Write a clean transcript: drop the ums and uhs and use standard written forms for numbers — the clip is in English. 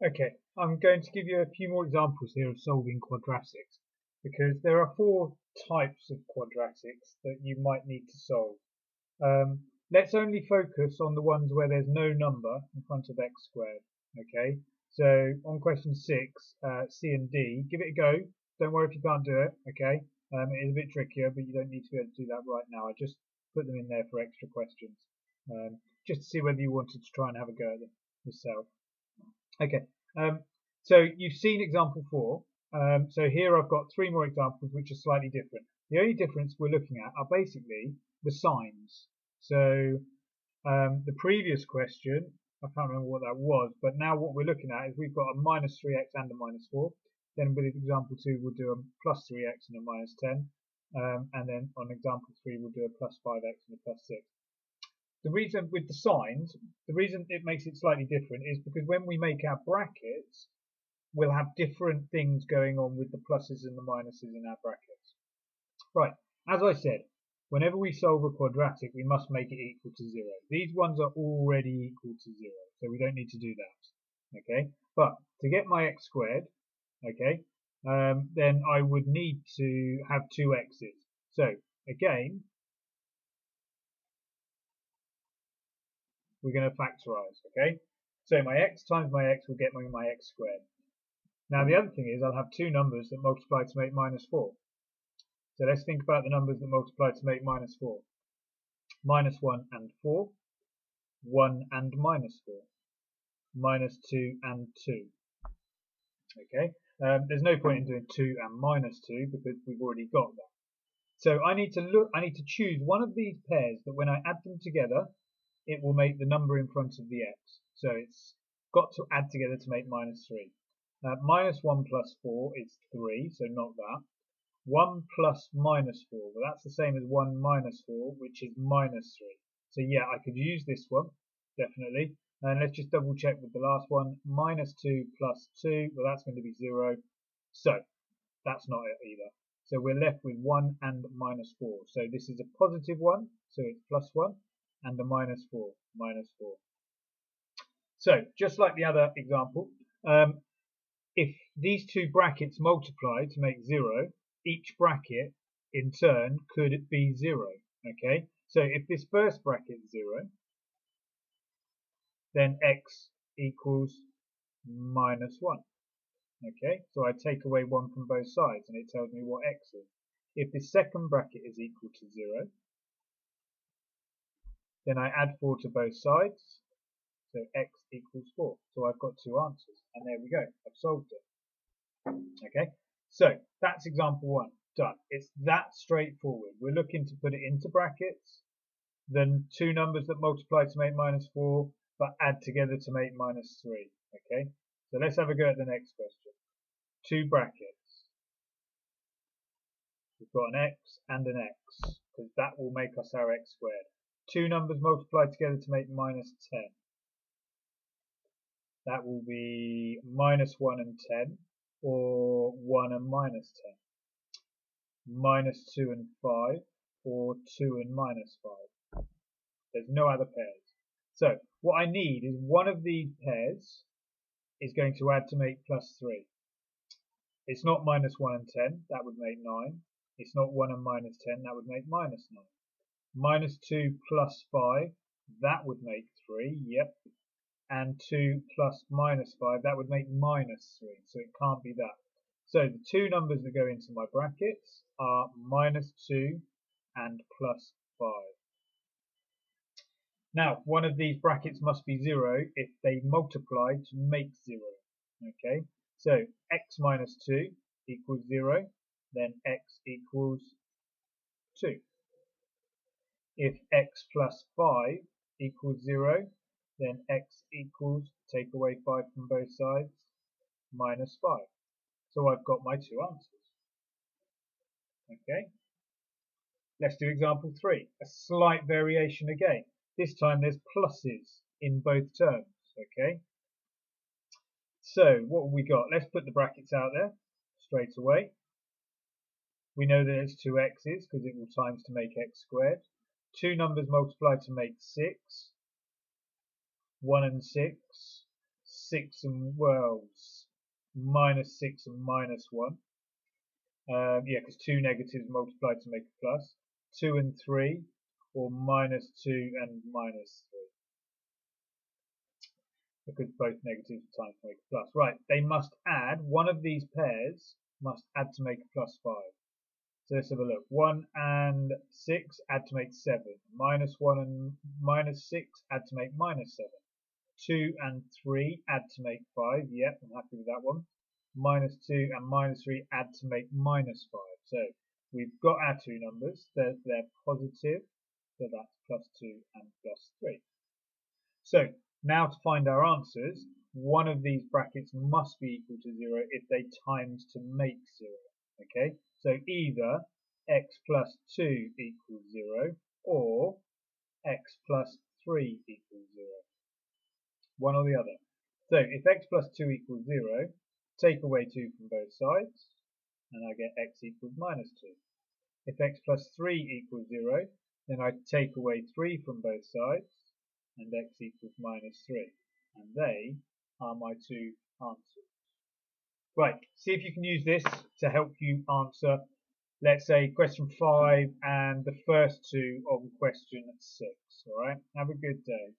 Okay, I'm going to give you a few more examples here of solving quadratics because there are four types of quadratics that you might need to solve. Let's only focus on the ones where there's no number in front of x squared. Okay, so on question 6, C and D, give it a go. Don't worry if you can't do it. Okay, it is a bit trickier, but you don't need to be able to do that right now. I just put them in there for extra questions, just to see whether you wanted to try and have a go at them yourself. Okay, so you've seen example 4. So here I've got 3 more examples which are slightly different. The only difference we're looking at are basically the signs. So the previous question, I can't remember what that was, but now what we're looking at is we've got a minus 3x and a minus 4. Then with example 2 we'll do a plus 3x and a minus 10. And then on example 3 we'll do a plus 5x and a plus 6. The reason with the signs, the reason it makes it slightly different is because when we make our brackets, we'll have different things going on with the pluses and the minuses in our brackets. Right, as I said, whenever we solve a quadratic, we must make it equal to 0. These ones are already equal to 0, so we don't need to do that. Okay, but to get my x squared, okay, then I would need to have 2 x's. So again, we're going to factorize, okay? So my x times my x will get me my x squared. Now the other thing is I'll have 2 numbers that multiply to make minus 4. So let's think about the numbers that multiply to make minus 4. Minus 1 and 4, 1 and minus 4, minus 2 and 2. Okay, there's no point in doing 2 and minus 2 because we've already got that. So I need to choose one of these pairs that when I add them together, it will make the number in front of the x. So it's got to add together to make minus 3. Minus 1 plus 4 is 3, so not that. 1 plus minus 4, well that's the same as 1 minus 4, which is minus 3. So yeah, I could use this one, definitely. And let's just double check with the last one. Minus 2 plus 2, well that's going to be 0. So that's not it either. So we're left with 1 and minus 4. So this is a positive one, so it's plus 1. And a minus 4, minus 4. So, just like the other example, if these two brackets multiply to make 0, each bracket in turn could be 0. Okay, so if this first bracket is 0, then x equals minus 1. Okay, so I take away 1 from both sides and it tells me what x is. If the second bracket is equal to 0, then I add 4 to both sides, so x equals 4. So I've got 2 answers, and there we go, I've solved it. Okay, so that's example 1, done. It's that straightforward. We're looking to put it into brackets, then 2 numbers that multiply to make minus 4, but add together to make minus 3. Okay, so let's have a go at the next question. 2 brackets. We've got an x and an x, because that will make us our x squared. 2 numbers multiplied together to make minus 10. That will be minus 1 and 10, or 1 and minus 10. Minus 2 and 5, or 2 and minus 5. There's no other pairs. So what I need is one of these pairs is going to add to make plus 3. It's not minus 1 and 10, that would make 9. It's not 1 and minus 10, that would make minus 9. Minus 2 plus 5, that would make 3, yep. And 2 plus minus 5, that would make minus 3, so it can't be that. So the 2 numbers that go into my brackets are minus 2 and plus 5. Now, one of these brackets must be 0 if they multiply to make 0. Okay, so x minus 2 equals 0, then x equals 2. If x plus 5 equals 0, then x equals, take away 5 from both sides, minus 5. So I've got my 2 answers. Okay, let's do example 3. A slight variation again. This time there's pluses in both terms. Okay, so what have we got? Let's put the brackets out there straight away. We know that there's 2 x's because it will times to make x squared. 2 numbers multiply to make 6. 1 and 6, 6 and, well, minus 6 and minus 1. Yeah, because 2 negatives multiplied to make a plus. 2 and 3, or minus 2 and minus 3. Because both negatives are times to make a plus. Right, they must add, one of these pairs must add to make a plus 5. So let's have a look. 1 and 6 add to make 7. Minus 1 and minus 6 add to make minus 7. 2 and 3 add to make 5. Yep, I'm happy with that one. Minus 2 and minus 3 add to make minus 5. So we've got our two numbers. They're positive. So that's plus 2 and plus 3. So now to find our answers, one of these brackets must be equal to 0 if they times to make 0. Okay, so either x plus 2 equals 0 or x plus 3 equals 0. One or the other. So if x plus 2 equals 0, take away 2 from both sides, and I get x equals minus 2. If x plus 3 equals 0, then I take away 3 from both sides, and x equals minus 3. And they are my two answers. Right, see if you can use this to help you answer, let's say, question 5 and the first two of question 6. Alright, have a good day.